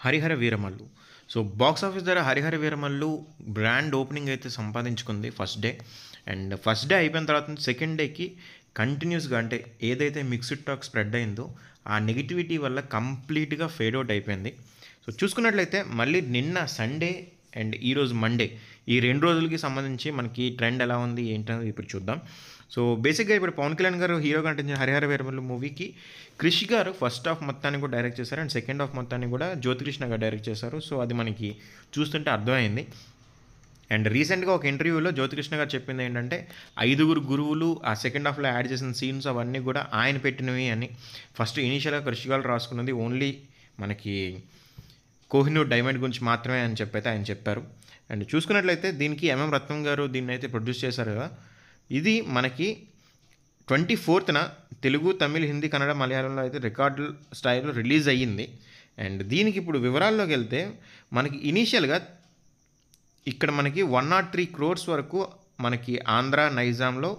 Harihara Veeramallu. So, box office దగ్గర Harihara Veeramallu grand opening అయితే సంపాదించుకుంది first day. And first day అయిపోయిన తర్వాత సెకండ్ డేకి కంటిన్యూస్‌గా అంటే ఏదైతే మిక్స్డ్ టాక్ స్ప్రెడ్ అయిందో, ఆ నెగటివిటీ వల్ల కంప్లీట్‌గా ఫేడ్ ఔట్ అయిపోయింది. సో, చూసుకున్నట్లయితే మళ్ళీ నిన్న సండే అండ్ ఈరోజు మండే ఈ 2 రోజులకి సంబంధించి మనకి ట్రెండ్ ఎలా ఉంది ఏంటనేది ఇప్పుడు చూద్దాం. సో, బేసిక్‌గా ఇప్పుడు పవన్ కళ్యాణ్ గారు హీరోగా నటించిన 'హరిహర వీరమల్లు' మూవీకి క్రిష్ గారు ఫస్ట్ హాఫ్ మొత్తాన్ని కూడా డైరెక్ట్ చేశారు. అండ్ సెకండ్ హాఫ్ మొత్తాన్ని కూడా జ్యోతికృష్ణ గారు డైరెక్ట్ చేశారు. సో, అది మనకి చూస్తుంటే అర్థమైంది. అండ్ రీసెంట్‌గా ఒక ఇంటర్వ్యూలో జ్యోతికృష్ణ గారు చెప్పింది ఏంటంటే, 5గురు గురువులు ఆ సెకండ్ హాఫ్‌లో యాడ్ చేసిన సీన్స్ అవన్నీ కూడా ఆయన పెట్టినవి అని. ఫస్ట్ ఇనీషియల్‌గా క్రిష్ గారు రాసుకున్నది ఓన్లీ మనకి 'కోహినూర్ డైమండ్' గురించి మాత్రమే అని చెప్పైతే ఆయన చెప్పారు. అండ్ చూసుకున్నట్లయితే దీనికి ఎంఎం రత్నం గారు దీన్నైతే ప్రొడ్యూస్ చేశారు కదా! ఇది మనకి 24న తెలుగు, తమిళ్, హిందీ, కన్నడ, మలయాళంలో అయితే రికార్డు స్థాయిలో రిలీజ్ అయ్యింది. అండ్ దీనికి ఇప్పుడు వివరాల్లోకి వెళ్తే మనకి ఇనీషియల్‌గా ఇక్కడ మనకి 103 క్రోర్స్ వరకు మనకి ఆంధ్ర, నైజాంలో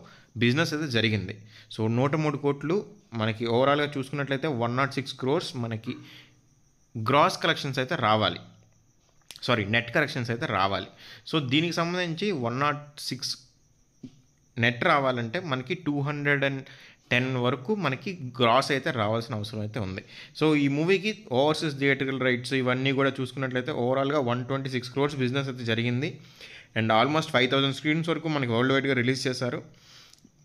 బిజినెస్ అయితే జరిగింది. సో, 103 కోట్లు మనకి ఓవరాల్‌గా చూసుకున్నట్లయితే 106 క్రోర్స్ మనకి గ్రాస్ కలెక్షన్స్ అయితే రావాలి. సారీ, నెట్ కలెక్షన్స్ అయితే రావాలి. సో, దీనికి సంబంధించి 106 నెట్ రావాలంటే మనకి 210 వరకు మనకి గ్రాస్ అయితే రావాల్సిన అవసరం అయితే ఉంది. సో, ఈ మూవీకి ఓవర్సీస్ థియేట్రికల్ రైట్స్ ఇవన్నీ కూడా చూసుకున్నట్లయితే ఓవరాల్‌గా 126 క్రోర్స్ బిజినెస్ అయితే జరిగింది. అండ్ ఆల్మోస్ట్ 5000 స్క్రీన్స్ వరకు మనకి వరల్డ్ వైడ్‌గా రిలీజ్ చేశారు.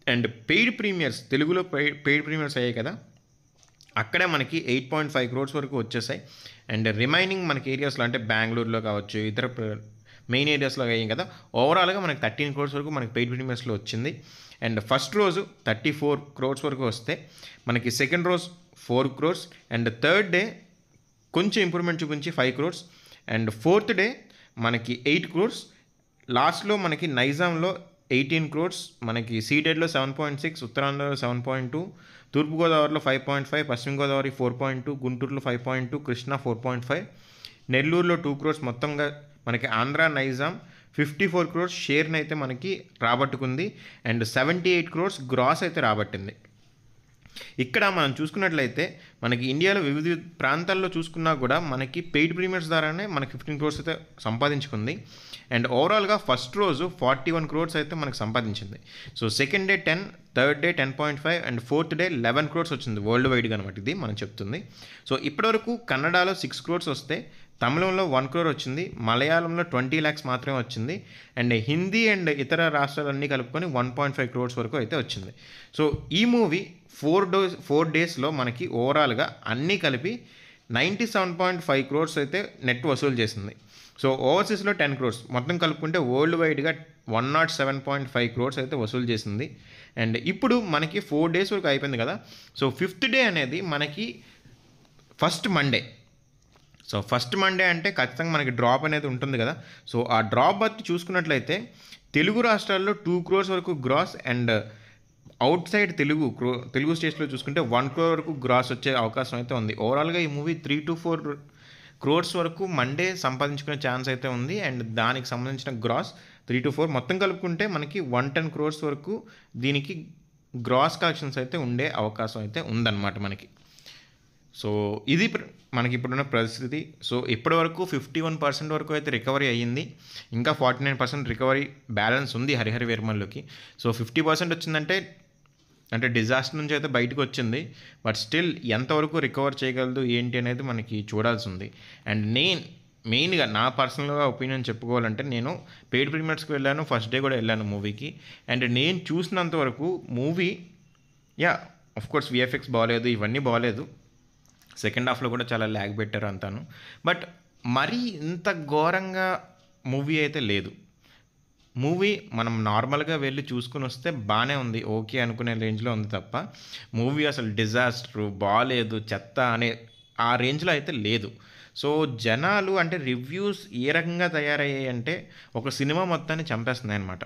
అండ్ పెయిడ్ ప్రీమియర్స్ తెలుగులో పెయిడ్ ప్రీమియర్స్ అయ్యాయి కదా! అక్కడే మనకి 8.5 క్రోర్స్ వరకు వచ్చేసాయి. అండ్ రిమైనింగ్ మనకి ఏరియాస్లో అంటే బెంగుళూరులో కావచ్చు, ఇతర మెయిన్ ఏరియాస్లో అయ్యాయి కదా! ఓవరాల్‌గా మనకి 13 క్రోర్స్ వరకు మనకి పెయిడ్ ప్రీమియర్స్లో వచ్చింది. అండ్ ఫస్ట్ రోజు 34 క్రోర్స్ వరకు వస్తే మనకి సెకండ్ రోజు 4 క్రోర్స్ అండ్ థర్డ్ డే కొంచెం ఇంప్రూవ్మెంట్ చూపించి 5 క్రోర్స్ అండ్ ఫోర్త్ డే మనకి 8 క్రోర్స్. లాస్ట్‌లో మనకి నైజాంలో 18 క్రోర్స్, మనకి సీడెడ్లో 7.6, ఉత్తరాంధ్రలో 7.2, తూర్పుగోదావరిలో 5.5, పశ్చిమ గోదావరి 4.2, గుంటూరులో 5.2, కృష్ణా 4.5, నెల్లూరులో 2 క్రోర్స్. మొత్తంగా మనకి ఆంధ్ర, నైజాం 54 క్రోర్స్ షేర్ని అయితే మనకి రాబట్టుకుంది. అండ్ 78 క్రోర్స్ గ్రాస్ అయితే రాబట్టింది. ఇక్కడ మనం చూసుకున్నట్లయితే మనకి ఇండియాలో వివిధ ప్రాంతాల్లో చూసుకున్నా కూడా మనకి పెయిడ్ ప్రీమియర్స్ ద్వారానే మనకి 15 క్రోర్స్ అయితే సంపాదించుకుంది. అండ్ ఓవరాల్గా ఫస్ట్ రోజు 41 క్రోర్స్ అయితే మనకు సంపాదించింది. So, second day 10, third day 10.5 and fourth day 11 crores వచ్చింది వరల్డ్ వైడ్గా అనమాట. ఇది మనం చెప్తుంది. సో, ఇప్పటివరకు కన్నడలో 6 క్రోర్స్ వస్తే తమిళంలో 1 క్రోర్ వచ్చింది, మలయాళంలో 20 lakhs మాత్రమే వచ్చింది. అండ్ హిందీ అండ్ ఇతర రాష్ట్రాలన్నీ కలుపుకొని 1.5 క్రోర్స్ వరకు అయితే వచ్చింది. సో, ఈ మూవీ 4 డేస్లో మనకి ఓవరాల్గా అన్నీ కలిపి 97.5 క్రోర్స్ అయితే నెట్ వసూలు చేసింది. సో, ఓవర్సీస్లో 10 క్రోర్స్ మొత్తం కలుపుకుంటే వరల్డ్ వైడ్గా 107.5 క్రోర్స్ అయితే వసూలు చేసింది. అండ్ ఇప్పుడు మనకి 4 డేస్ వరకు అయిపోయింది కదా! సో, ఫిఫ్త్ డే అనేది మనకి first Monday. So, first Monday అంటే ఖచ్చితంగా మనకి డ్రాప్ అనేది ఉంటుంది కదా! సో, ఆ డ్రాప్ బట్టి చూసుకున్నట్లయితే తెలుగు రాష్ట్రాల్లో 2 క్రోర్స్ వరకు gross and outside Telugu స్టేట్స్లో చూసుకుంటే 1 క్రోర్ వరకు గ్రాస్ వచ్చే అవకాశం అయితే ఉంది. ఓవరాల్గా ఈ మూవీ 3-4 క్రోర్స్ వరకు మండే సంపాదించుకునే ఛాన్స్ అయితే ఉంది. అండ్ దానికి సంబంధించిన గ్రాస్ 3-4 మొత్తం కలుపుకుంటే మనకి 110 క్రోర్స్ వరకు దీనికి గ్రాస్ కలెక్షన్స్ అయితే ఉండే అవకాశం అయితే ఉందన్నమాట మనకి. సో, ఇది మనకి ఇప్పుడున్న పరిస్థితి. సో, ఇప్పటి వరకు 51% వరకు అయితే రికవరీ అయ్యింది. ఇంకా 49% రికవరీ బ్యాలెన్స్ ఉంది హరిహర వీరమల్లుకి. సో, 50% వచ్చిందంటే అంటే డిజాస్టర్ నుంచి అయితే బయటకు వచ్చింది. బట్ స్టిల్ ఎంతవరకు రికవర్ చేయగలదు ఏంటి అనేది మనకి చూడాల్సి ఉంది. అండ్ మెయిన్గా నా పర్సనల్గా ఒపీనియన్ చెప్పుకోవాలంటే నేను పెయిడ్ ప్రీమియర్స్కి వెళ్ళాను, ఫస్ట్ డే కూడా వెళ్ళాను మూవీకి. అండ్ నేను చూసినంత వరకు మూవీ ఆఫ్కోర్స్ విఎఫ్ఎక్స్ బాగోలేదు, ఇవన్నీ బాగోలేదు. సెకండ్ హాఫ్లో కూడా చాలా ల్యాగ్ పెట్టారు అంతాను. బట్ మరీ ఇంత ఘోరంగా మూవీ అయితే లేదు. మూవీ మనం నార్మల్గా వెళ్ళి చూసుకుని వస్తే బాగానే ఉంది, ఓకే అనుకునే రేంజ్లో ఉంది తప్ప మూవీ అసలు డిజాస్టరు, బాగాలేదు, చెత్త అనే ఆ రేంజ్లో అయితే లేదు. సో, జనాలు అంటే రివ్యూస్ ఏ రకంగా తయారయ్యాయి అంటే ఒక సినిమా మొత్తాన్ని చంపేస్తున్నాయి అనమాట.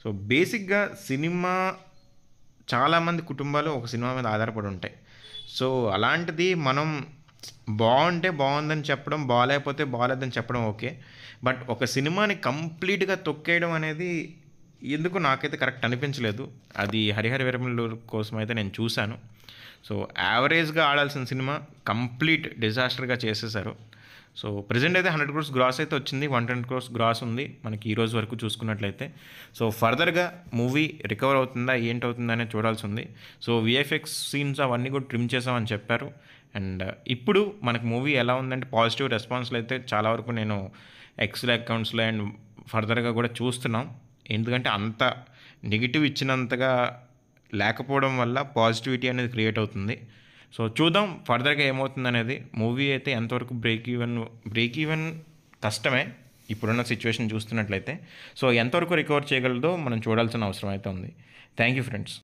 సో, బేసిక్గా సినిమా చాలామంది కుటుంబాలు ఒక సినిమా మీద ఆధారపడి ఉంటాయి. సో, అలాంటిది మనం బాగుంటే బాగుందని చెప్పడం, బాగాలేకపోతే బాగాలేదని చెప్పడం ఓకే. బట్ ఒక సినిమాని కంప్లీట్గా తొక్కేయడం అనేది ఎందుకు నాకైతే కరెక్ట్ అనిపించలేదు. అది హరిహర వీరమల్లు కోసం అయితే నేను చూశాను. సో, యావరేజ్గా ఆడాల్సిన సినిమా కంప్లీట్ డిజాస్టర్గా చేసేసారు. సో ప్రెజెంట్ అయితే 100 క్రోర్స్ గ్రాస్ అయితే వచ్చింది, 110 క్రోర్స్ గ్రాస్ ఉంది మనకి ఈ రోజు వరకు చూసుకున్నట్లయితే. సో ఫర్దర్గా మూవీ రికవర్ అవుతుందా ఏంటవుతుందా అనేది చూడాల్సి ఉంది. సో విఎఫ్ఎక్స్ సీన్స్ అవన్నీ కూడా ట్రిమ్ చేసామని చెప్పారు. అండ్ ఇప్పుడు మనకు మూవీ ఎలా ఉందంటే పాజిటివ్ రెస్పాన్స్లు అయితే చాలా వరకు నేను ఎక్స్ఎల్ అకౌంట్స్లో అండ్ ఫర్దర్గా కూడా చూస్తున్నాం. ఎందుకంటే అంత నెగిటివ్ ఇచ్చినంతగా లేకపోవడం వల్ల పాజిటివిటీ అనేది క్రియేట్ అవుతుంది. సో చూద్దాం ఫర్దర్గా ఏమవుతుంది అనేది. మూవీ అయితే ఎంతవరకు బ్రేక్ ఈవెన్ కష్టమే ఇప్పుడున్న సిచ్యువేషన్ చూస్తున్నట్లయితే. సో ఎంతవరకు రికవర్ చేయగలదో మనం చూడాల్సిన అవసరం అయితే ఉంది. Thank you friends.